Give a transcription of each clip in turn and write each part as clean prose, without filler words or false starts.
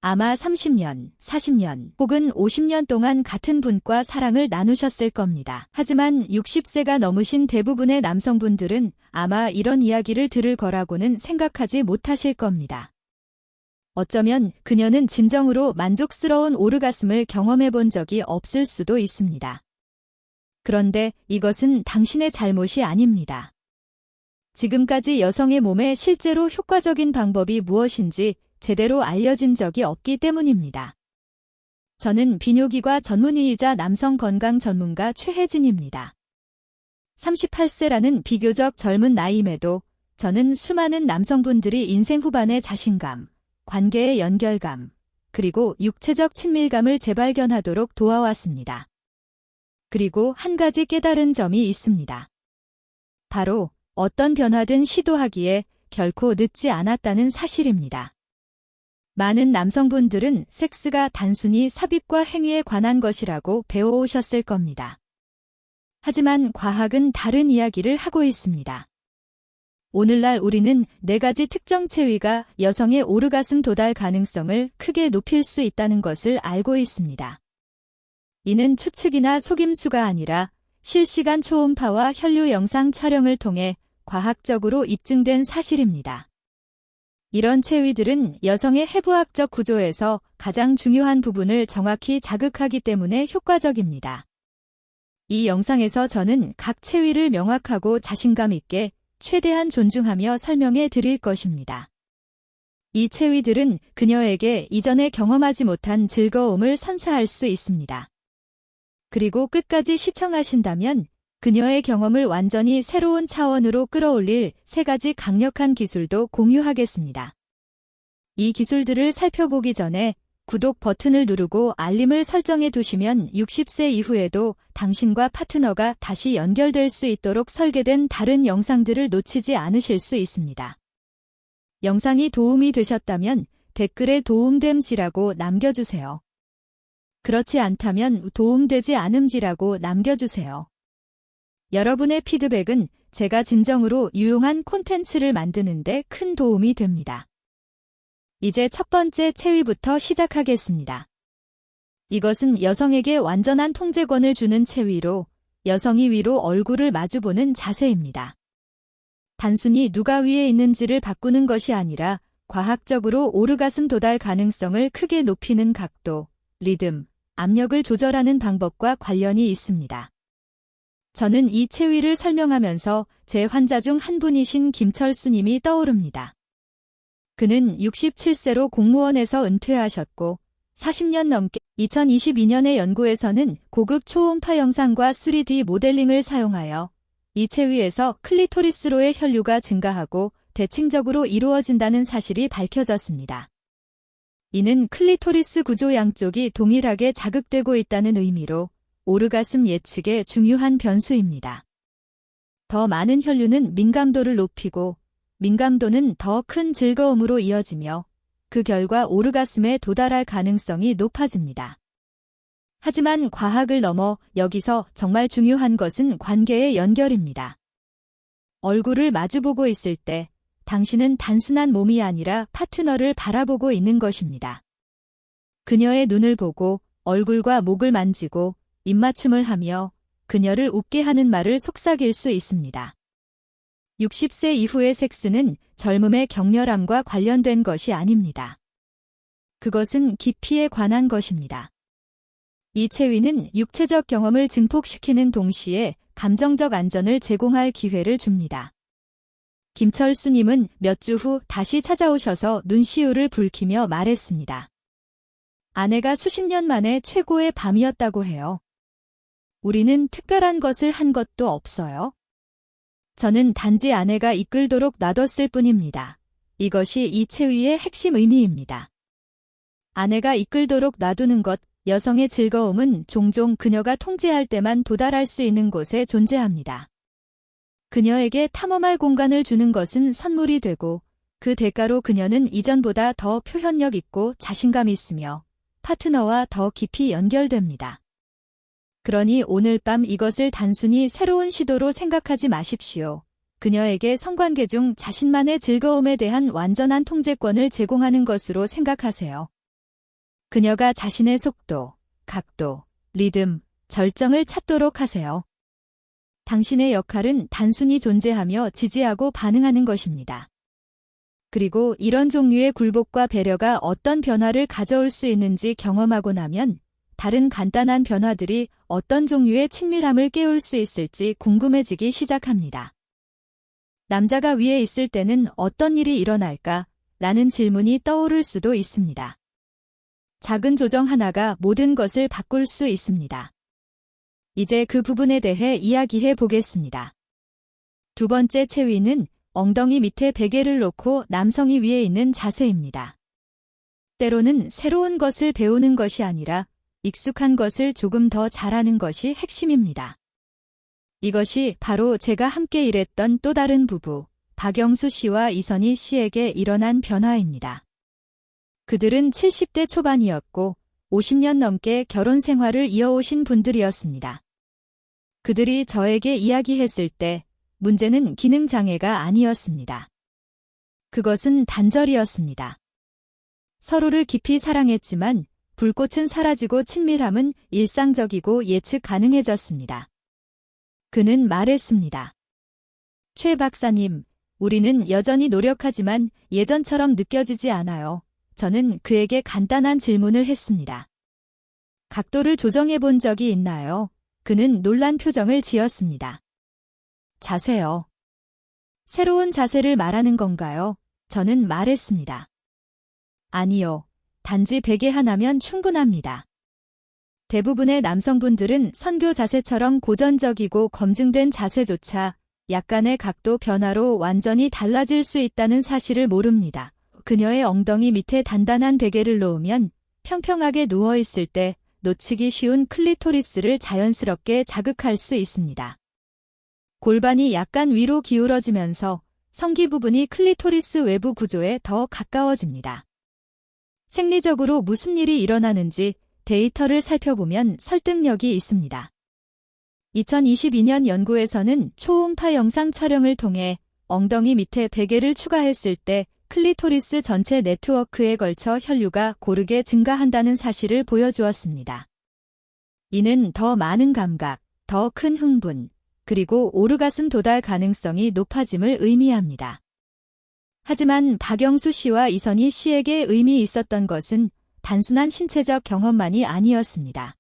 아마 30년, 40년 혹은 50년 동안 같은 분과 사랑을 나누셨을 겁니다. 하지만 60세가 넘으신 대부분의 남성분들은 아마 이런 이야기를 들을 거라고는 생각하지 못하실 겁니다. 어쩌면 그녀는 진정으로 만족스러운 오르가슴을 경험해 본 적이 없을 수도 있습니다. 그런데 이것은 당신의 잘못이 아닙니다. 지금까지 여성의 몸에 실제로 효과적인 방법이 무엇인지 제대로 알려진 적이 없기 때문입니다. 저는 비뇨기과 전문의이자 남성 건강 전문가 최혜진입니다. 38세라는 비교적 젊은 나이임에도 저는 수많은 남성분들이 인생 후반의 자신감, 관계의 연결감, 그리고 육체적 친밀감을 재발견하도록 도와왔습니다. 그리고 한 가지 깨달은 점이 있습니다. 바로 어떤 변화든 시도하기에 결코 늦지 않았다는 사실입니다. 많은 남성분들은 섹스가 단순히 삽입과 행위에 관한 것이라고 배워오셨을 겁니다. 하지만 과학은 다른 이야기를 하고 있습니다. 오늘날 우리는 4가지 특정 체위가 여성의 오르가슴 도달 가능성을 크게 높일 수 있다는 것을 알고 있습니다. 이는 추측이나 속임수가 아니라 실시간 초음파와 혈류 영상 촬영을 통해 과학적으로 입증된 사실입니다. 이런 체위들은 여성의 해부학적 구조에서 가장 중요한 부분을 정확히 자극하기 때문에 효과적입니다. 이 영상에서 저는 각 체위를 명확하고 자신감 있게 최대한 존중하며 설명해 드릴 것입니다. 이 체위들은 그녀에게 이전에 경험하지 못한 즐거움을 선사할 수 있습니다. 그리고 끝까지 시청하신다면 그녀의 경험을 완전히 새로운 차원으로 끌어올릴 3가지 강력한 기술도 공유하겠습니다. 이 기술들을 살펴보기 전에 구독 버튼을 누르고 알림을 설정해 두시면 60세 이후에도 당신과 파트너가 다시 연결될 수 있도록 설계된 다른 영상들을 놓치지 않으실 수 있습니다. 영상이 도움이 되셨다면 댓글에 도움됨지라고 남겨주세요. 그렇지 않다면 도움되지 않음지라고 남겨주세요. 여러분의 피드백은 제가 진정으로 유용한 콘텐츠를 만드는 데 큰 도움이 됩니다. 이제 첫 번째 체위부터 시작하겠습니다. 이것은 여성에게 완전한 통제권을 주는 체위로 여성이 위로 얼굴을 마주보는 자세입니다. 단순히 누가 위에 있는지를 바꾸는 것이 아니라 과학적으로 오르가슴 도달 가능성을 크게 높이는 각도, 리듬, 압력을 조절하는 방법과 관련이 있습니다. 저는 이 체위를 설명하면서 제 환자 중 한 분이신 김철수 님이 떠오릅니다. 그는 67세로 공무원에서 은퇴하셨고 40년 넘게 2022년의 연구에서는 고급 초음파 영상과 3D 모델링을 사용하여 이 체위에서 클리토리스로의 혈류가 증가하고 대칭적으로 이루어진다는 사실이 밝혀졌습니다. 이는 클리토리스 구조 양쪽이 동일하게 자극되고 있다는 의미로 오르가슴 예측의 중요한 변수입니다. 더 많은 혈류는 민감도를 높이고 민감도는 더 큰 즐거움으로 이어지며 그 결과 오르가슴에 도달할 가능성이 높아집니다. 하지만 과학을 넘어 여기서 정말 중요한 것은 관계의 연결입니다. 얼굴을 마주보고 있을 때 당신은 단순한 몸이 아니라 파트너를 바라보고 있는 것입니다. 그녀의 눈을 보고 얼굴과 목을 만지고 입맞춤을 하며 그녀를 웃게 하는 말을 속삭일 수 있습니다. 60세 이후의 섹스는 젊음의 격렬함과 관련된 것이 아닙니다. 그것은 깊이에 관한 것입니다. 이 체위는 육체적 경험을 증폭시키는 동시에 감정적 안전을 제공할 기회를 줍니다. 김철수님은 몇 주 후 다시 찾아오셔서 눈시울을 붉히며 말했습니다. 아내가 수십 년 만에 최고의 밤이었다고 해요. 우리는 특별한 것을 한 것도 없어요. 저는 단지 아내가 이끌도록 놔뒀을 뿐입니다. 이것이 이 체위의 핵심 의미입니다. 아내가 이끌도록 놔두는 것, 여성의 즐거움은 종종 그녀가 통제할 때만 도달할 수 있는 곳에 존재합니다. 그녀에게 탐험할 공간을 주는 것은 선물이 되고 그 대가로 그녀는 이전보다 더 표현력 있고 자신감 있으며 파트너와 더 깊이 연결됩니다. 그러니 오늘 밤 이것을 단순히 새로운 시도로 생각하지 마십시오. 그녀에게 성관계 중 자신만의 즐거움에 대한 완전한 통제권을 제공하는 것으로 생각하세요. 그녀가 자신의 속도, 각도, 리듬, 절정을 찾도록 하세요. 당신의 역할은 단순히 존재하며 지지하고 반응하는 것입니다. 그리고 이런 종류의 굴복과 배려가 어떤 변화를 가져올 수 있는지 경험하고 나면 다른 간단한 변화들이 어떤 종류의 친밀함을 깨울 수 있을지 궁금해지기 시작합니다. 남자가 위에 있을 때는 어떤 일이 일어날까? 라는 질문이 떠오를 수도 있습니다. 작은 조정 하나가 모든 것을 바꿀 수 있습니다. 이제 그 부분에 대해 이야기해 보겠습니다. 두 번째 체위는 엉덩이 밑에 베개를 놓고 남성이 위에 있는 자세입니다. 때로는 새로운 것을 배우는 것이 아니라 익숙한 것을 조금 더 잘하는 것이 핵심입니다. 이것이 바로 제가 함께 일했던 또 다른 부부, 박영수 씨와 이선희 씨에게 일어난 변화입니다. 그들은 70대 초반이었고 50년 넘게 결혼 생활을 이어오신 분들이었습니다. 그들이 저에게 이야기했을 때 문제는 기능장애가 아니었습니다. 그것은 단절이었습니다. 서로를 깊이 사랑했지만 불꽃은 사라지고 친밀함은 일상적이고 예측 가능해졌습니다. 그는 말했습니다. 최 박사님, 우리는 여전히 노력하지만 예전처럼 느껴지지 않아요. 저는 그에게 간단한 질문을 했습니다. 각도를 조정해 본 적이 있나요? 그는 놀란 표정을 지었습니다. 자세요. 새로운 자세를 말하는 건가요? 저는 말했습니다. 아니요. 단지 베개 하나면 충분합니다. 대부분의 남성분들은 선교 자세처럼 고전적이고 검증된 자세조차 약간의 각도 변화로 완전히 달라질 수 있다는 사실을 모릅니다. 그녀의 엉덩이 밑에 단단한 베개를 놓으면 평평하게 누워있을 때 놓치기 쉬운 클리토리스를 자연스럽게 자극할 수 있습니다. 골반이 약간 위로 기울어지면서 성기 부분이 클리토리스 외부 구조에 더 가까워집니다. 생리적으로 무슨 일이 일어나는지 데이터를 살펴보면 설득력이 있습니다. 2022년 연구에서는 초음파 영상 촬영을 통해 엉덩이 밑에 베개를 추가했을 때 클리토리스 전체 네트워크에 걸쳐 혈류가 고르게 증가한다는 사실을 보여주었습니다. 이는 더 많은 감각, 더 큰 흥분, 그리고 오르가슴 도달 가능성이 높아짐을 의미합니다. 하지만 박영수 씨와 이선희 씨에게 의미 있었던 것은 단순한 신체적 경험만이 아니었습니다.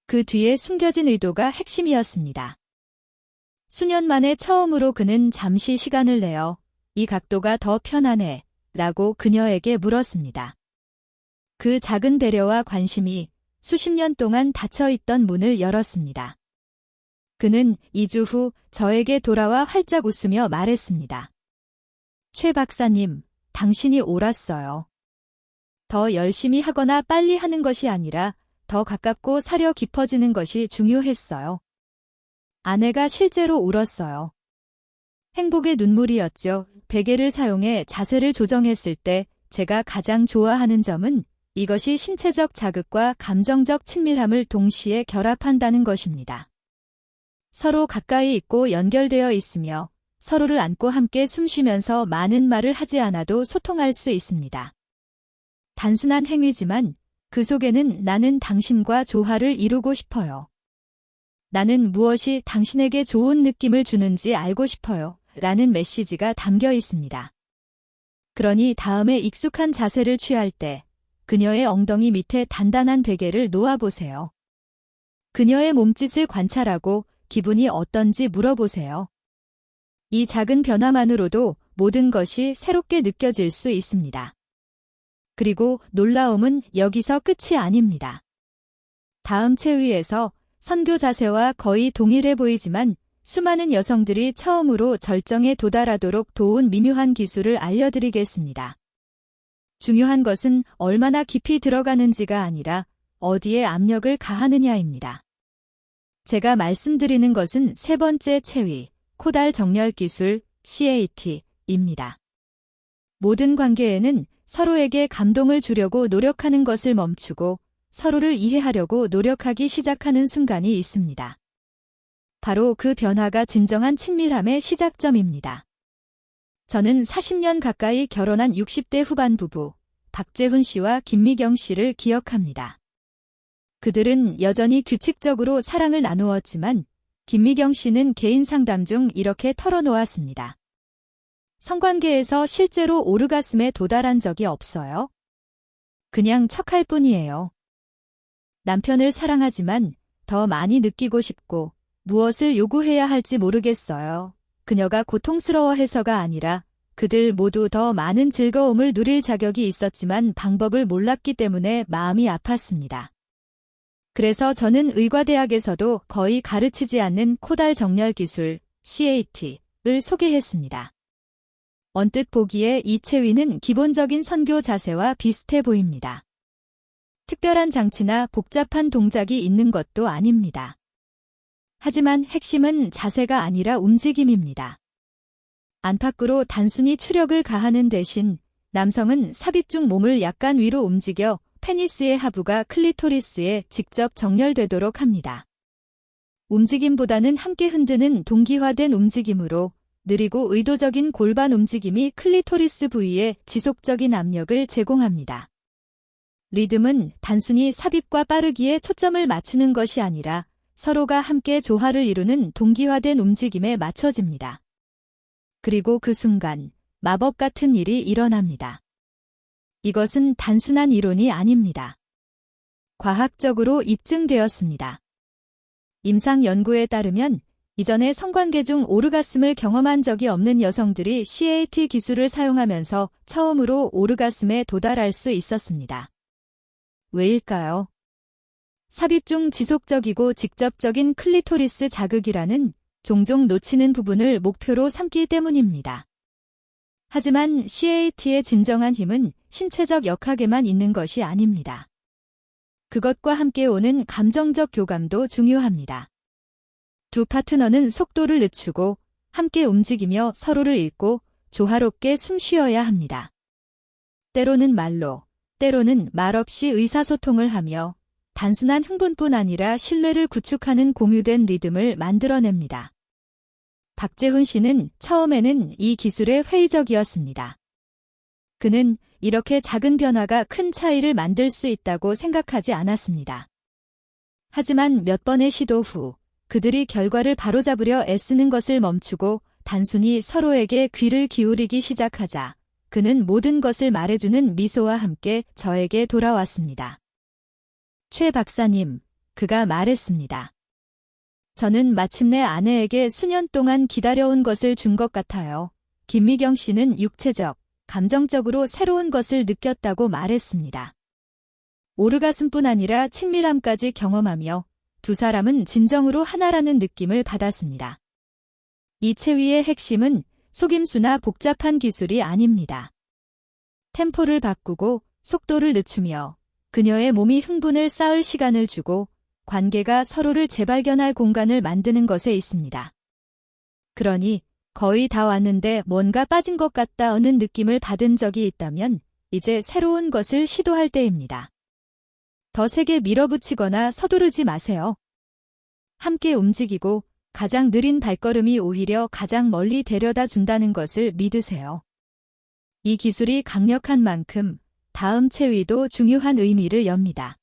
그 뒤에 숨겨진 의도가 핵심이었습니다. 수년 만에 처음으로 그는 잠시 시간을 내어 이 각도가 더 편하네 라고 그녀에게 물었습니다. 그 작은 배려와 관심이 수십 년 동안 닫혀있던 문을 열었습니다. 그는 2주 후 저에게 돌아와 활짝 웃으며 말했습니다. 최 박사님, 당신이 옳았어요. 더 열심히 하거나 빨리 하는 것이 아니라 더 가깝고 사려 깊어지는 것이 중요했어요. 아내가 실제로 울었어요. 행복의 눈물이었죠. 베개를 사용해 자세를 조정했을 때 제가 가장 좋아하는 점은 이것이 신체적 자극과 감정적 친밀함을 동시에 결합한다는 것입니다. 서로 가까이 있고 연결되어 있으며 서로를 안고 함께 숨쉬면서 많은 말을 하지 않아도 소통할 수 있습니다. 단순한 행위지만 그 속에는 나는 당신과 조화를 이루고 싶어요. 나는 무엇이 당신에게 좋은 느낌을 주는지 알고 싶어요. 라는 메시지가 담겨 있습니다. 그러니 다음에 익숙한 자세를 취할 때 그녀의 엉덩이 밑에 단단한 베개를 놓아보세요. 그녀의 몸짓을 관찰하고 기분이 어떤지 물어보세요. 이 작은 변화만으로도 모든 것이 새롭게 느껴질 수 있습니다. 그리고 놀라움은 여기서 끝이 아닙니다. 다음 체위에서 선교 자세와 거의 동일해 보이지만 수많은 여성들이 처음으로 절정에 도달하도록 도운 미묘한 기술을 알려드리겠습니다. 중요한 것은 얼마나 깊이 들어가는지가 아니라 어디에 압력을 가하느냐입니다. 제가 말씀드리는 것은 세 번째 체위, 코달 정렬 기술, CAT입니다. 모든 관계에는 서로에게 감동을 주려고 노력하는 것을 멈추고 서로를 이해하려고 노력하기 시작하는 순간이 있습니다. 바로 그 변화가 진정한 친밀함의 시작점입니다. 저는 40년 가까이 결혼한 60대 후반 부부, 박재훈 씨와 김미경 씨를 기억합니다. 그들은 여전히 규칙적으로 사랑을 나누었지만 김미경 씨는 개인 상담 중 이렇게 털어놓았습니다. 성관계에서 실제로 오르가슴에 도달한 적이 없어요. 그냥 척할 뿐이에요. 남편을 사랑하지만 더 많이 느끼고 싶고 무엇을 요구해야 할지 모르겠어요. 그녀가 고통스러워해서가 아니라 그들 모두 더 많은 즐거움을 누릴 자격이 있었지만 방법을 몰랐기 때문에 마음이 아팠습니다. 그래서 저는 의과대학에서도 거의 가르치지 않는 코달 정렬 기술, CAT를 소개했습니다. 언뜻 보기에 이 체위는 기본적인 선교 자세와 비슷해 보입니다. 특별한 장치나 복잡한 동작이 있는 것도 아닙니다. 하지만 핵심은 자세가 아니라 움직임입니다. 안팎으로 단순히 추력을 가하는 대신 남성은 삽입 중 몸을 약간 위로 움직여 페니스의 하부가 클리토리스에 직접 정렬되도록 합니다. 움직임보다는 함께 흔드는 동기화된 움직임으로 느리고 의도적인 골반 움직임이 클리토리스 부위에 지속적인 압력을 제공합니다. 리듬은 단순히 삽입과 빠르기에 초점을 맞추는 것이 아니라 서로가 함께 조화를 이루는 동기화된 움직임에 맞춰집니다. 그리고 그 순간 마법 같은 일이 일어납니다. 이것은 단순한 이론이 아닙니다. 과학적으로 입증되었습니다. 임상 연구에 따르면 이전에 성관계 중 오르가슴을 경험한 적이 없는 여성들이 CAT 기술을 사용하면서 처음으로 오르가슴에 도달할 수 있었습니다. 왜일까요? 삽입 중 지속적이고 직접적인 클리토리스 자극이라는 종종 놓치는 부분을 목표로 삼기 때문입니다. 하지만 CAT의 진정한 힘은 신체적 역학에만 있는 것이 아닙니다. 그것과 함께 오는 감정적 교감도 중요합니다. 두 파트너는 속도를 늦추고 함께 움직이며 서로를 읽고 조화롭게 숨쉬어야 합니다. 때로는 말로, 때로는 말없이 의사소통을 하며 단순한 흥분뿐 아니라 신뢰를 구축하는 공유된 리듬을 만들어냅니다. 박재훈 씨는 처음에는 이 기술에 회의적이었습니다. 그는 이렇게 작은 변화가 큰 차이를 만들 수 있다고 생각하지 않았습니다. 하지만 몇 번의 시도 후 그들이 결과를 바로잡으려 애쓰는 것을 멈추고 단순히 서로에게 귀를 기울이기 시작하자 그는 모든 것을 말해주는 미소와 함께 저에게 돌아왔습니다. 최 박사님, 그가 말했습니다. 저는 마침내 아내에게 수년 동안 기다려온 것을 준 것 같아요. 김미경 씨는 육체적, 감정적으로 새로운 것을 느꼈다고 말했습니다. 오르가슴뿐 아니라 친밀함까지 경험하며 두 사람은 진정으로 하나라는 느낌을 받았습니다. 이 체위의 핵심은 속임수나 복잡한 기술이 아닙니다. 템포를 바꾸고 속도를 늦추며 그녀의 몸이 흥분을 쌓을 시간을 주고 관계가 서로를 재발견할 공간을 만드는 것에 있습니다. 그러니 거의 다 왔는데 뭔가 빠진 것 같다는 느낌을 받은 적이 있다면 이제 새로운 것을 시도할 때입니다. 더 세게 밀어붙이거나 서두르지 마세요. 함께 움직이고 가장 느린 발걸음이 오히려 가장 멀리 데려다 준다는 것을 믿으세요. 이 기술이 강력한 만큼 다음 체위도 중요한 의미를 엽니다.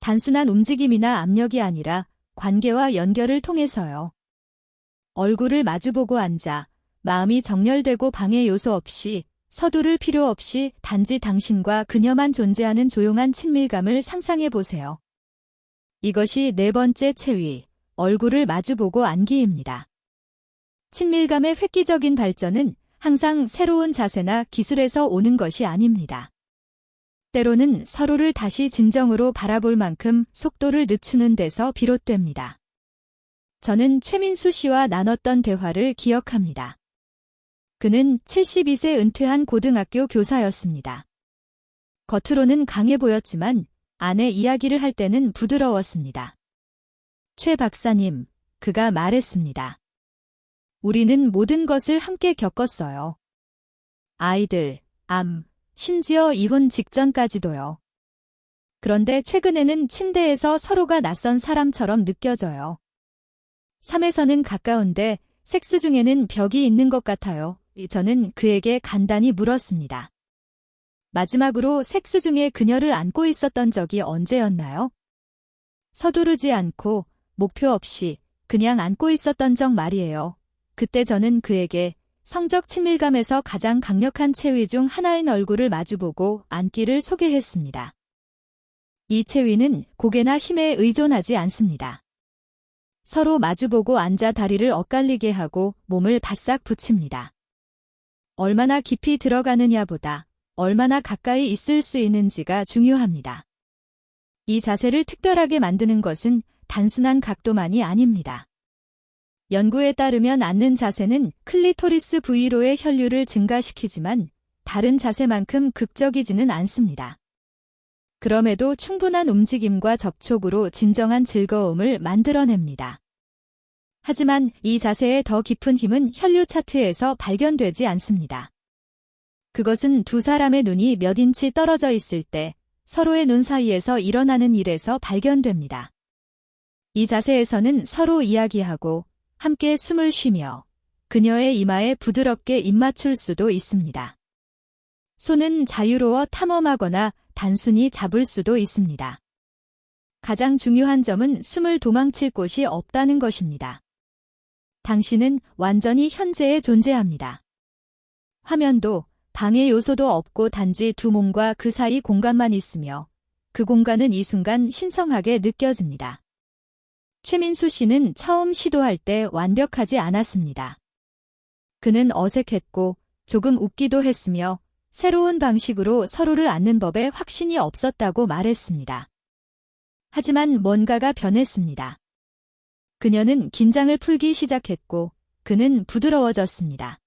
단순한 움직임이나 압력이 아니라 관계와 연결을 통해서요. 얼굴을 마주보고 앉아 마음이 정렬되고 방해 요소 없이 서두를 필요 없이 단지 당신과 그녀만 존재하는 조용한 친밀감을 상상해 보세요. 이것이 네 번째 체위, 얼굴을 마주보고 앉기입니다. 친밀감의 획기적인 발전은 항상 새로운 자세나 기술에서 오는 것이 아닙니다. 때로는 서로를 다시 진정으로 바라볼 만큼 속도를 늦추는 데서 비롯됩니다. 저는 최민수 씨와 나눴던 대화를 기억합니다. 그는 72세 은퇴한 고등학교 교사였습니다. 겉으로는 강해 보였지만 아내 이야기를 할 때는 부드러웠습니다. 최 박사님, 그가 말했습니다. 우리는 모든 것을 함께 겪었어요. 아이들, 암, 심지어 이혼 직전까지도요. 그런데 최근에는 침대에서 서로가 낯선 사람처럼 느껴져요. 삶에서는 가까운데 섹스 중에는 벽이 있는 것 같아요. 저는 그에게 간단히 물었습니다. 마지막으로 섹스 중에 그녀를 안고 있었던 적이 언제였나요? 서두르지 않고 목표 없이 그냥 안고 있었던 적 말이에요. 그때 저는 그에게 성적 친밀감에서 가장 강력한 체위 중 하나인 얼굴을 마주보고 안기를 소개했습니다. 이 체위는 고개나 힘에 의존하지 않습니다. 서로 마주보고 앉아 다리를 엇갈리게 하고 몸을 바싹 붙입니다. 얼마나 깊이 들어가느냐보다 얼마나 가까이 있을 수 있는지가 중요합니다. 이 자세를 특별하게 만드는 것은 단순한 각도만이 아닙니다. 연구에 따르면 앉는 자세는 클리토리스 부위로의 혈류를 증가시키지만 다른 자세만큼 극적이지는 않습니다. 그럼에도 충분한 움직임과 접촉으로 진정한 즐거움을 만들어냅니다. 하지만 이 자세의 더 깊은 힘은 혈류 차트에서 발견되지 않습니다. 그것은 두 사람의 눈이 몇 인치 떨어져 있을 때 서로의 눈 사이에서 일어나는 일에서 발견됩니다. 이 자세에서는 서로 이야기하고 함께 숨을 쉬며 그녀의 이마에 부드럽게 입맞출 수도 있습니다. 손은 자유로워 탐험하거나 단순히 잡을 수도 있습니다. 가장 중요한 점은 숨을 도망칠 곳이 없다는 것입니다. 당신은 완전히 현재에 존재합니다. 화면도 방해 요소도 없고 단지 두 몸과 그 사이 공간만 있으며 그 공간은 이 순간 신성하게 느껴집니다. 최민수 씨는 처음 시도할 때 완벽하지 않았습니다. 그는 어색했고 조금 웃기도 했으며 새로운 방식으로 서로를 안는 법에 확신이 없었다고 말했습니다. 하지만 뭔가가 변했습니다. 그녀는 긴장을 풀기 시작했고 그는 부드러워졌습니다.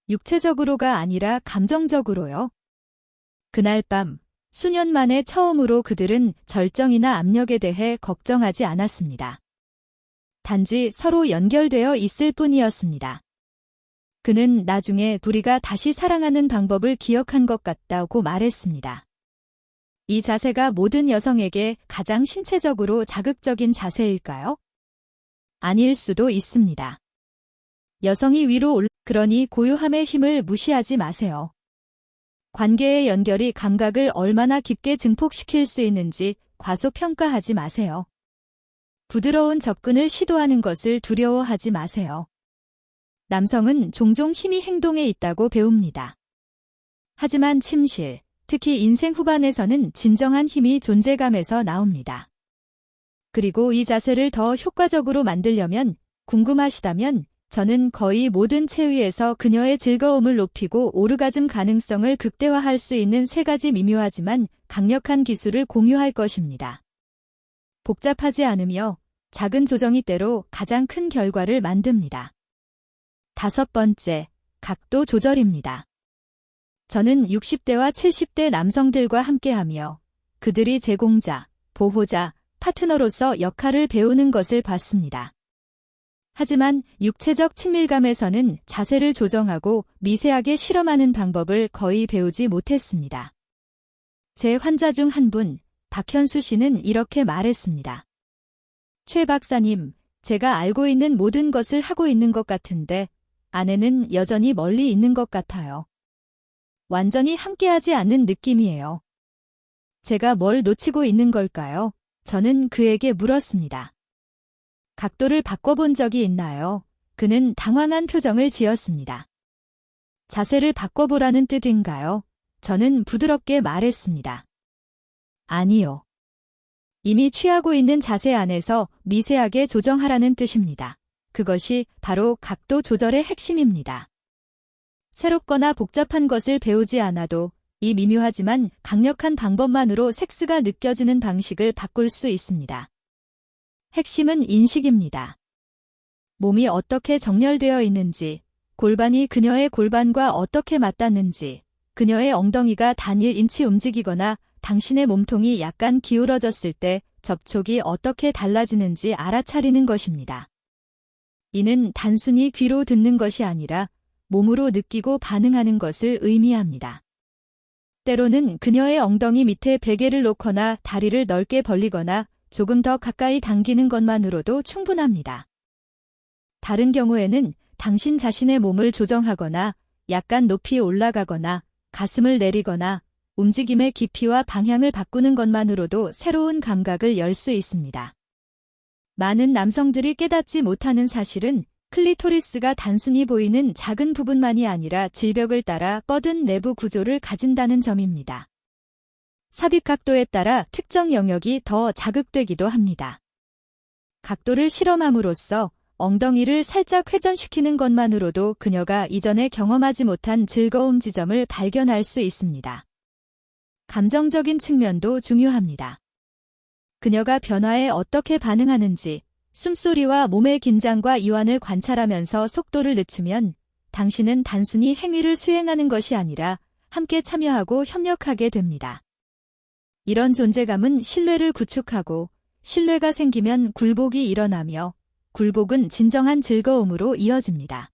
육체적으로가 아니라 감정적으로요. 그날 밤 수년 만에 처음으로 그들은 절정이나 압력에 대해 걱정하지 않았습니다. 단지 서로 연결되어 있을 뿐이었습니다. 그는 나중에 우리가 다시 사랑하는 방법을 기억한 것 같다고 말했습니다. 이 자세가 모든 여성에게 가장 신체적으로 자극적인 자세일까요? 아닐 수도 있습니다. 여성이 위로 그러니 고요함의 힘을 무시하지 마세요. 관계의 연결이 감각을 얼마나 깊게 증폭시킬 수 있는지 과소평가하지 마세요. 부드러운 접근을 시도하는 것을 두려워하지 마세요. 남성은 종종 힘이 행동에 있다고 배웁니다. 하지만 침실, 특히 인생 후반에서는 진정한 힘이 존재감에서 나옵니다. 그리고 이 자세를 더 효과적으로 만들려면 궁금하시다면 저는 거의 모든 체위에서 그녀의 즐거움을 높이고 오르가즘 가능성을 극대화할 수 있는 3가지 미묘하지만 강력한 기술을 공유할 것입니다. 복잡하지 않으며 작은 조정이 때로 가장 큰 결과를 만듭니다. 5번째, 각도 조절입니다. 저는 60대와 70대 남성들과 함께하며 그들이 제공자, 보호자, 파트너로서 역할을 배우는 것을 봤습니다. 하지만 육체적 친밀감에서는 자세를 조정하고 미세하게 실험하는 방법을 거의 배우지 못했습니다. 제 환자 중 한 분, 박현수 씨는 이렇게 말했습니다. 최 박사님, 제가 알고 있는 모든 것을 하고 있는 것 같은데 아내는 여전히 멀리 있는 것 같아요. 완전히 함께하지 않는 느낌이에요. 제가 뭘 놓치고 있는 걸까요? 저는 그에게 물었습니다. 각도를 바꿔본 적이 있나요? 그는 당황한 표정을 지었습니다. 자세를 바꿔보라는 뜻인가요? 저는 부드럽게 말했습니다. 아니요. 이미 취하고 있는 자세 안에서 미세하게 조정하라는 뜻입니다. 그것이 바로 각도 조절의 핵심입니다. 새롭거나 복잡한 것을 배우지 않아도 이 미묘하지만 강력한 방법만으로 섹스가 느껴지는 방식을 바꿀 수 있습니다. 핵심은 인식입니다. 몸이 어떻게 정렬되어 있는지, 골반이 그녀의 골반과 어떻게 맞닿는지, 그녀의 엉덩이가 단 1인치 움직이거나 당신의 몸통이 약간 기울어졌을 때 접촉이 어떻게 달라지는지 알아차리는 것입니다. 이는 단순히 귀로 듣는 것이 아니라 몸으로 느끼고 반응하는 것을 의미합니다. 때로는 그녀의 엉덩이 밑에 베개를 놓거나 다리를 넓게 벌리거나 조금 더 가까이 당기는 것만으로도 충분합니다. 다른 경우에는 당신 자신의 몸을 조정하거나 약간 높이 올라가거나 가슴을 내리거나 움직임의 깊이와 방향을 바꾸는 것만으로도 새로운 감각을 열 수 있습니다. 많은 남성들이 깨닫지 못하는 사실은 클리토리스가 단순히 보이는 작은 부분만이 아니라 질벽을 따라 뻗은 내부 구조를 가진다는 점입니다. 삽입 각도에 따라 특정 영역이 더 자극되기도 합니다. 각도를 실험함으로써 엉덩이를 살짝 회전시키는 것만으로도 그녀가 이전에 경험하지 못한 즐거움 지점을 발견할 수 있습니다. 감정적인 측면도 중요합니다. 그녀가 변화에 어떻게 반응하는지, 숨소리와 몸의 긴장과 이완을 관찰하면서 속도를 늦추면 당신은 단순히 행위를 수행하는 것이 아니라 함께 참여하고 협력하게 됩니다. 이런 존재감은 신뢰를 구축하고 신뢰가 생기면 굴복이 일어나며 굴복은 진정한 즐거움으로 이어집니다.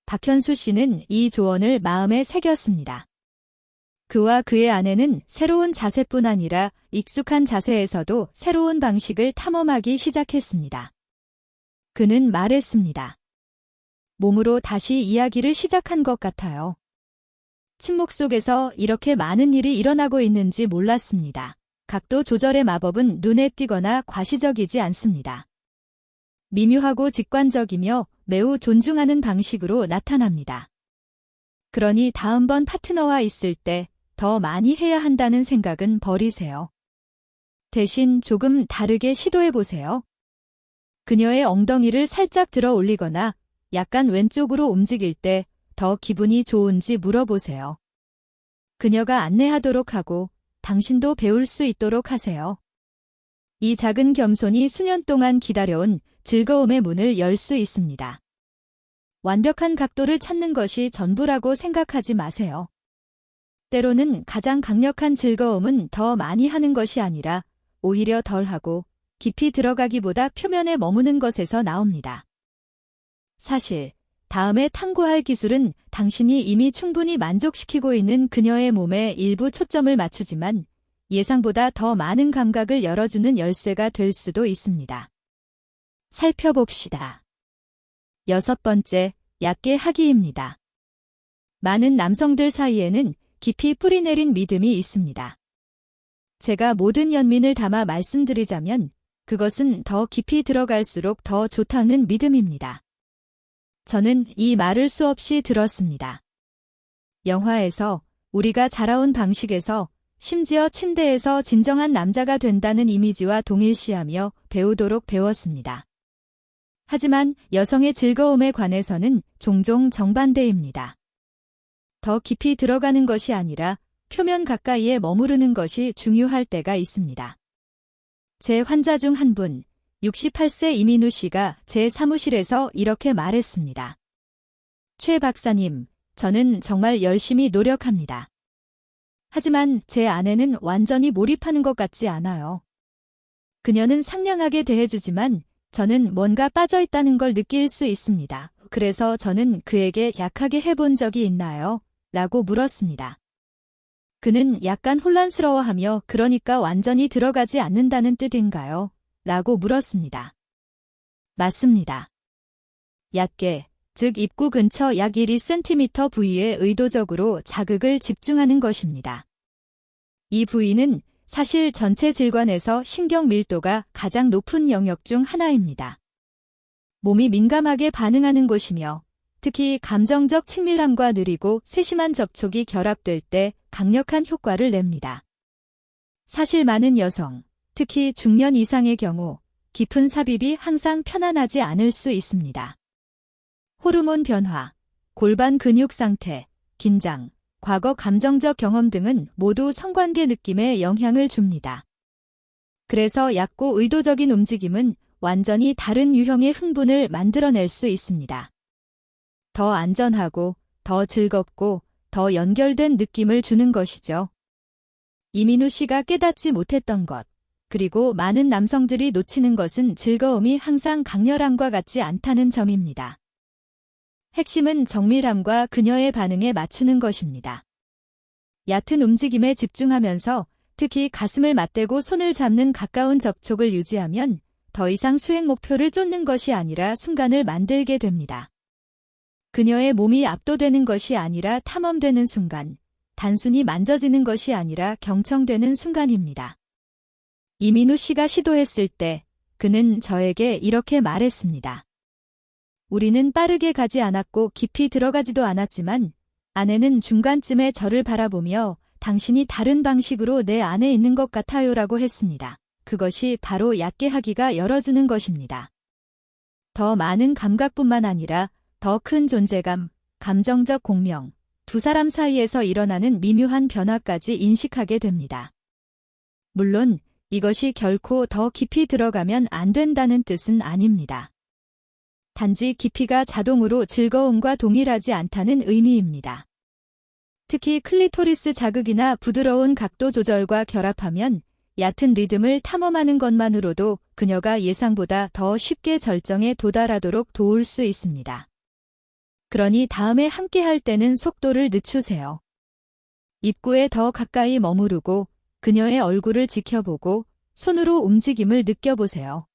박현수 씨는 이 조언을 마음에 새겼습니다. 그와 그의 아내는 새로운 자세뿐 아니라 익숙한 자세에서도 새로운 방식을 탐험하기 시작했습니다. 그는 말했습니다. 몸으로 다시 이야기를 시작한 것 같아요. 침묵 속에서 이렇게 많은 일이 일어나고 있는지 몰랐습니다. 각도 조절의 마법은 눈에 띄거나 과시적이지 않습니다. 미묘하고 직관적이며 매우 존중하는 방식으로 나타납니다. 그러니 다음번 파트너와 있을 때 더 많이 해야 한다는 생각은 버리세요. 대신 조금 다르게 시도해보세요. 그녀의 엉덩이를 살짝 들어 올리거나 약간 왼쪽으로 움직일 때 더 기분이 좋은지 물어보세요. 그녀가 안내하도록 하고 당신도 배울 수 있도록 하세요. 이 작은 겸손이 수년 동안 기다려온 즐거움의 문을 열 수 있습니다. 완벽한 각도를 찾는 것이 전부라고 생각하지 마세요. 때로는 가장 강력한 즐거움은 더 많이 하는 것이 아니라 오히려 덜하고 깊이 들어가기보다 표면에 머무는 것에서 나옵니다. 사실 다음에 탐구할 기술은 당신이 이미 충분히 만족시키고 있는 그녀의 몸에 일부 초점을 맞추지만 예상보다 더 많은 감각을 열어주는 열쇠가 될 수도 있습니다. 살펴봅시다. 6번째, 얕게 하기입니다. 많은 남성들 사이에는 깊이 뿌리내린 믿음이 있습니다. 제가 모든 연민을 담아 말씀드리자면 그것은 더 깊이 들어갈수록 더 좋다는 믿음입니다. 저는 이 말을 수없이 들었습니다. 영화에서 우리가 자라온 방식에서 심지어 침대에서 진정한 남자가 된다는 이미지와 동일시하며 배우도록 배웠습니다. 하지만 여성의 즐거움에 관해서는 종종 정반대입니다. 더 깊이 들어가는 것이 아니라 표면 가까이에 머무르는 것이 중요할 때가 있습니다. 제 환자 중 한 분, 68세 이민우 씨가 제 사무실에서 이렇게 말했습니다. 최 박사님, 저는 정말 열심히 노력합니다. 하지만 제 아내는 완전히 몰입하는 것 같지 않아요. 그녀는 상냥하게 대해주지만 저는 뭔가 빠져있다는 걸 느낄 수 있습니다. 그래서 저는 그에게 약하게 해본 적이 있나요? 라고 물었습니다. 그는 약간 혼란스러워하며 그러니까 완전히 들어가지 않는다는 뜻인가요? 라고 물었습니다. 맞습니다. 얕게, 즉 입구 근처 약 1~2cm 부위에 의도적으로 자극을 집중하는 것입니다. 이 부위는 사실 전체 질관에서 신경 밀도가 가장 높은 영역 중 하나입니다. 몸이 민감하게 반응하는 곳이며 특히 감정적 친밀함과 느리고 세심한 접촉이 결합될 때 강력한 효과를 냅니다. 사실 많은 여성, 특히 중년 이상의 경우 깊은 삽입이 항상 편안하지 않을 수 있습니다. 호르몬 변화, 골반 근육 상태, 긴장, 과거 감정적 경험 등은 모두 성관계 느낌에 영향을 줍니다. 그래서 얕고 의도적인 움직임은 완전히 다른 유형의 흥분을 만들어낼 수 있습니다. 더 안전하고, 더 즐겁고, 더 연결된 느낌을 주는 것이죠. 이민우 씨가 깨닫지 못했던 것, 그리고 많은 남성들이 놓치는 것은 즐거움이 항상 강렬함과 같지 않다는 점입니다. 핵심은 정밀함과 그녀의 반응에 맞추는 것입니다. 얕은 움직임에 집중하면서 특히 가슴을 맞대고 손을 잡는 가까운 접촉을 유지하면 더 이상 수행 목표를 쫓는 것이 아니라 순간을 만들게 됩니다. 그녀의 몸이 압도되는 것이 아니라 탐험되는 순간, 단순히 만져지는 것이 아니라 경청되는 순간입니다. 이민우 씨가 시도했을 때 그는 저에게 이렇게 말했습니다. 우리는 빠르게 가지 않았고 깊이 들어가지도 않았지만 아내는 중간쯤에 저를 바라보며 당신이 다른 방식으로 내 안에 있는 것 같아요라고 했습니다. 그것이 바로 얕게 하기가 열어주는 것입니다. 더 많은 감각뿐만 아니라 더 큰 존재감, 감정적 공명, 두 사람 사이에서 일어나는 미묘한 변화까지 인식하게 됩니다. 물론 이것이 결코 더 깊이 들어가면 안 된다는 뜻은 아닙니다. 단지 깊이가 자동으로 즐거움과 동일하지 않다는 의미입니다. 특히 클리토리스 자극이나 부드러운 각도 조절과 결합하면 얕은 리듬을 탐험하는 것만으로도 그녀가 예상보다 더 쉽게 절정에 도달하도록 도울 수 있습니다. 그러니 다음에 함께 할 때는 속도를 늦추세요. 입구에 더 가까이 머무르고 그녀의 얼굴을 지켜보고 손으로 움직임을 느껴보세요.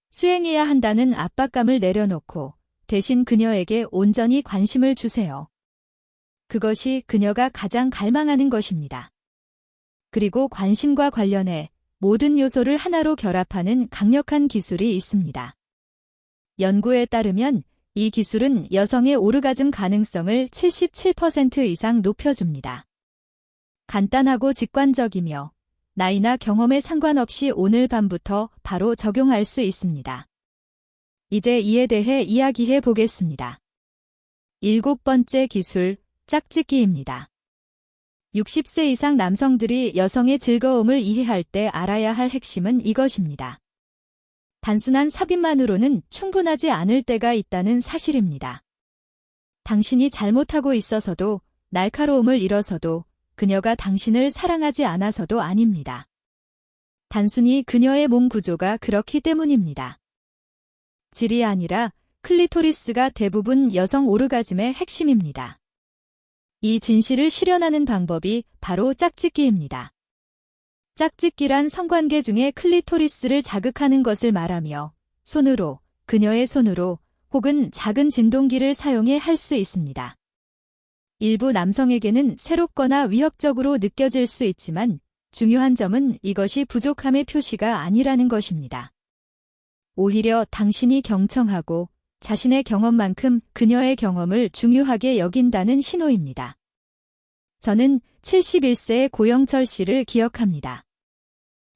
수행해야 한다는 압박감을 내려놓고 대신 그녀에게 온전히 관심을 주세요. 그것이 그녀가 가장 갈망하는 것입니다. 그리고 관심과 관련해 모든 요소를 하나로 결합하는 강력한 기술이 있습니다. 연구에 따르면 이 기술은 여성의 오르가즘 가능성을 77% 이상 높여줍니다. 간단하고 직관적이며 나이나 경험에 상관없이 오늘 밤부터 바로 적용할 수 있습니다. 이제 이에 대해 이야기해 보겠습니다. 7번째 기술, 짝짓기입니다. 60세 이상 남성들이 여성의 즐거움을 이해할 때 알아야 할 핵심은 이것입니다. 단순한 삽입만으로는 충분하지 않을 때가 있다는 사실입니다. 당신이 잘못하고 있어서도, 날카로움을 잃어서도, 그녀가 당신을 사랑하지 않아서도 아닙니다. 단순히 그녀의 몸 구조가 그렇기 때문입니다. 질이 아니라 클리토리스가 대부분 여성 오르가즘의 핵심입니다. 이 진실을 실현하는 방법이 바로 짝짓기입니다. 짝짓기란 성관계 중에 클리토리스를 자극하는 것을 말하며 손으로, 그녀의 손으로 혹은 작은 진동기를 사용해 할 수 있습니다. 일부 남성에게는 새롭거나 위협적으로 느껴질 수 있지만 중요한 점은 이것이 부족함의 표시가 아니라는 것입니다. 오히려 당신이 경청하고 자신의 경험만큼 그녀의 경험을 중요하게 여긴다는 신호입니다. 저는 71세의 고영철 씨를 기억합니다.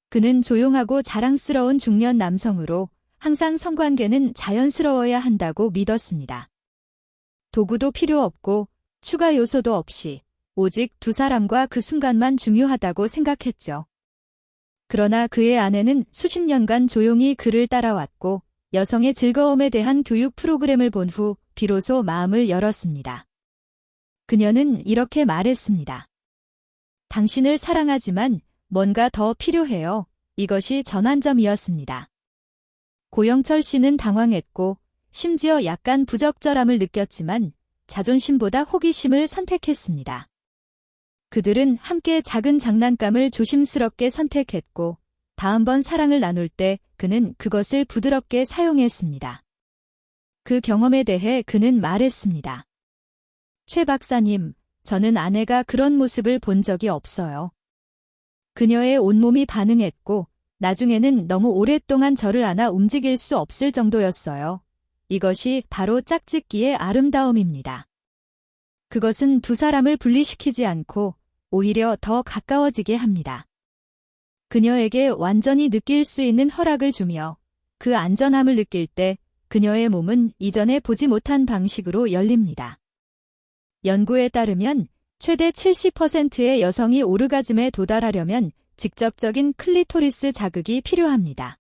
그는 조용하고 자랑스러운 중년 남성으로 항상 성관계는 자연스러워야 한다고 믿었습니다. 도구도 필요 없고 추가 요소도 없이 오직 두 사람과 그 순간만 중요하다고 생각했죠. 그러나 그의 아내는 수십 년간 조용히 그를 따라왔고 여성의 즐거움에 대한 교육 프로그램을 본 후 비로소 마음을 열었습니다. 그녀는 이렇게 말했습니다. 당신을 사랑하지만 뭔가 더 필요해요. 이것이 전환점이었습니다. 고영철 씨는 당황했고 심지어 약간 부적절함을 느꼈지만 자존심보다 호기심을 선택했습니다. 그들은 함께 작은 장난감을 조심스럽게 선택했고 다음번 사랑을 나눌 때 그는 그것을 부드럽게 사용했습니다. 그 경험에 대해 그는 말했습니다. 최 박사님, 저는 아내가 그런 모습을 본 적이 없어요. 그녀의 온몸이 반응했고 나중에는 너무 오랫동안 저를 안아 움직일 수 없을 정도였어요. 이것이 바로 짝짓기의 아름다움입니다. 그것은 두 사람을 분리시키지 않고 오히려 더 가까워지게 합니다. 그녀에게 완전히 느낄 수 있는 허락을 주며 그 안전함을 느낄 때 그녀의 몸은 이전에 보지 못한 방식으로 열립니다. 연구에 따르면 최대 70%의 여성이 오르가즘에 도달하려면 직접적인 클리토리스 자극이 필요합니다.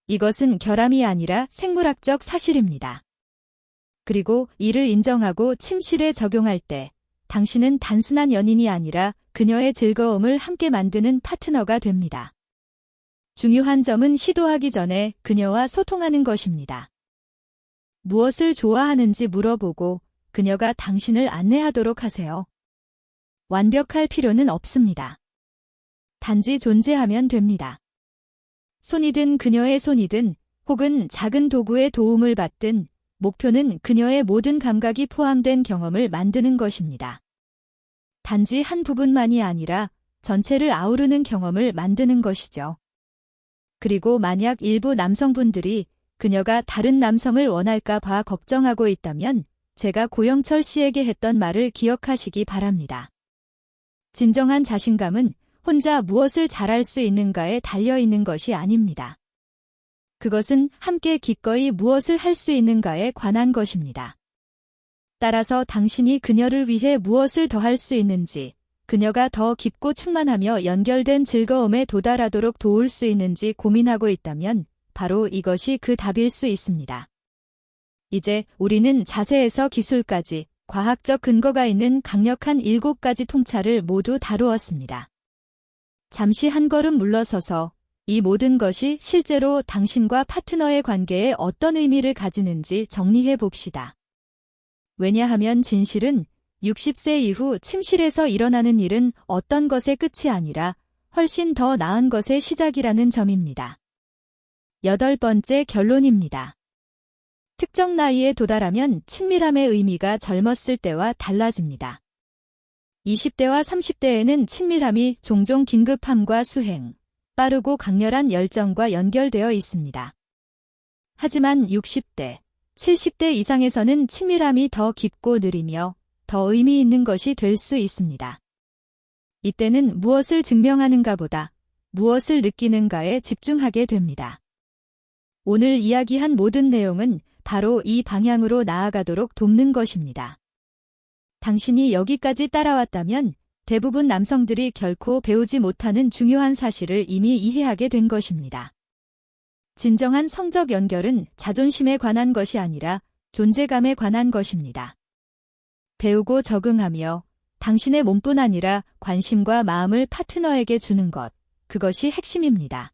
이것은 결함이 아니라 생물학적 사실입니다. 그리고 이를 인정하고 침실에 적용할 때 당신은 단순한 연인이 아니라 그녀의 즐거움을 함께 만드는 파트너가 됩니다. 중요한 점은 시도하기 전에 그녀와 소통하는 것입니다. 무엇을 좋아하는지 물어보고 그녀가 당신을 안내하도록 하세요. 완벽할 필요는 없습니다. 단지 존재하면 됩니다. 손이든 그녀의 손이든 혹은 작은 도구의 도움을 받든 목표는 그녀의 모든 감각이 포함된 경험을 만드는 것입니다. 단지 한 부분만이 아니라 전체를 아우르는 경험을 만드는 것이죠. 그리고 만약 일부 남성분들이 그녀가 다른 남성을 원할까 봐 걱정하고 있다면 제가 고영철 씨에게 했던 말을 기억하시기 바랍니다. 진정한 자신감은 혼자 무엇을 잘할 수 있는가에 달려 있는 것이 아닙니다. 그것은 함께 기꺼이 무엇을 할 수 있는가에 관한 것입니다. 따라서 당신이 그녀를 위해 무엇을 더 할 수 있는지, 그녀가 더 깊고 충만하며 연결된 즐거움에 도달하도록 도울 수 있는지 고민하고 있다면 바로 이것이 그 답일 수 있습니다. 이제 우리는 자세에서 기술까지 과학적 근거가 있는 강력한 7가지 통찰을 모두 다루었습니다. 잠시 한 걸음 물러서서 이 모든 것이 실제로 당신과 파트너의 관계에 어떤 의미를 가지는지 정리해 봅시다. 왜냐하면 진실은 60세 이후 침실에서 일어나는 일은 어떤 것의 끝이 아니라 훨씬 더 나은 것의 시작이라는 점입니다. 8번째 결론입니다. 특정 나이에 도달하면 친밀함의 의미가 젊었을 때와 달라집니다. 20대와 30대에는 친밀함이 종종 긴급함과 수행, 빠르고 강렬한 열정과 연결되어 있습니다. 하지만 60대, 70대 이상에서는 친밀함이 더 깊고 느리며 더 의미 있는 것이 될 수 있습니다. 이때는 무엇을 증명하는가 보다 무엇을 느끼는가에 집중하게 됩니다. 오늘 이야기한 모든 내용은 바로 이 방향으로 나아가도록 돕는 것입니다. 당신이 여기까지 따라왔다면 대부분 남성들이 결코 배우지 못하는 중요한 사실을 이미 이해하게 된 것입니다. 진정한 성적 연결은 자존심에 관한 것이 아니라 존재감에 관한 것입니다. 배우고 적응하며 당신의 몸뿐 아니라 관심과 마음을 파트너에게 주는 것, 그것이 핵심입니다.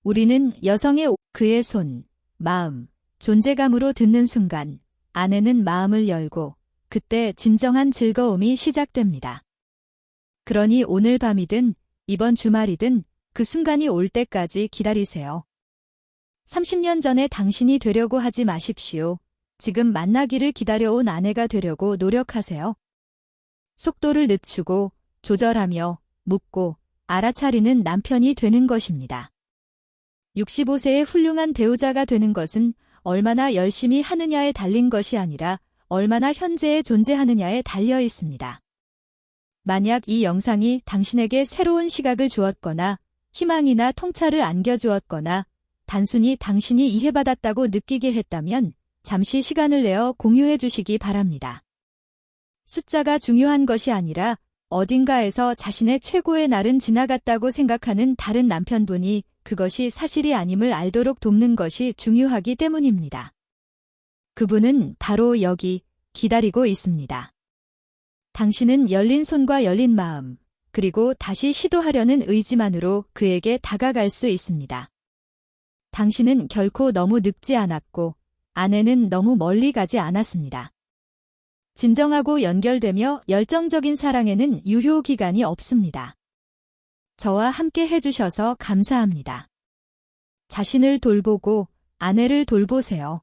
우리는 여성의 그의 손, 마음, 존재감으로 듣는 순간 아내는 마음을 열고 그때 진정한 즐거움이 시작됩니다. 그러니 오늘 밤이든 이번 주말이든 그 순간이 올 때까지 기다리세요. 30년 전에 당신이 되려고 하지 마십시오. 지금 만나기를 기다려온 아내가 되려고 노력하세요. 속도를 늦추고 조절하며 묻고 알아차리는 남편이 되는 것입니다. 65세의 훌륭한 배우자가 되는 것은 얼마나 열심히 하느냐에 달린 것이 아니라 얼마나 현재에 존재하느냐에 달려 있습니다. 만약 이 영상이 당신에게 새로운 시각을 주었거나 희망이나 통찰을 안겨주었거나 단순히 당신이 이해받았다고 느끼게 했다면 잠시 시간을 내어 공유해 주시기 바랍니다. 숫자가 중요한 것이 아니라 어딘가에서 자신의 최고의 날은 지나갔다고 생각하는 다른 남편분이 그것이 사실이 아님을 알도록 돕는 것이 중요하기 때문입니다. 그분은 바로 여기 기다리고 있습니다. 당신은 열린 손과 열린 마음, 그리고 다시 시도하려는 의지만으로 그에게 다가갈 수 있습니다. 당신은 결코 너무 늙지 않았고 아내는 너무 멀리 가지 않았습니다. 진정하고 연결되며 열정적인 사랑에는 유효기간이 없습니다. 저와 함께 해주셔서 감사합니다. 자신을 돌보고 아내를 돌보세요.